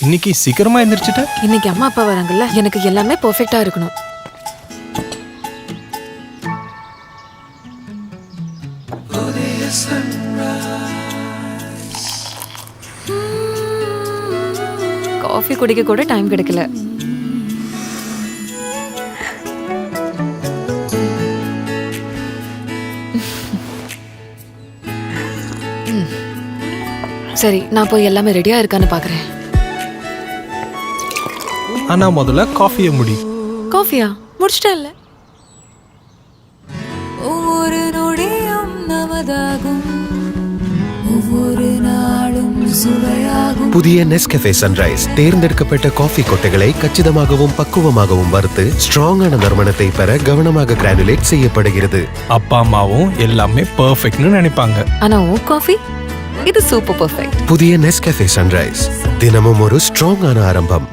இன்னைக்கு சீக்கிரமா எந்திரிச்சிட்ட? இன்னைக்கு அம்மா அப்பா வராங்கல்ல, எனக்கு எல்லாமே பெர்ஃபெக்ட்டா இருக்கணும். காஃபி குடிக்க கூட டைம் கிடைக்கல. சரி, நான் போய் எல்லாமே ரெடியா இருக்கான்னு பாக்குறேன். ஆனா முதல்ல காஃபியை முடி. காஃபியா? முடிச்சிட்டேன்ல. ஒவ்வொரு நொடியும் நமதாகும், ஒவ்வொரு நாளும் சுவையாகும். புதிய நெஸ்கஃபே சன்ரைஸ் தேர்ந்தெடுக்கப்பட்ட காஃபி கொட்டைகளை கச்சிதமாகவும் பக்குவமாகவும் வறுத்து ஸ்ட்ராங்கான நறுமணத்தை பெற கவனமாக கிரானுலேட் செய்யப்படுகிறது. அப்பா அம்மாவும் எல்லாமே பெர்ஃபெக்ட்னு நினைப்பாங்க. ஆனா உன் காஃபி இது சூப்பர் பெர்ஃபெக்ட். புதிய நெஸ்கஃபே சன்ரைஸ் தினமும் ஒரு ஸ்ட்ராங்கான ஆரம்பம்.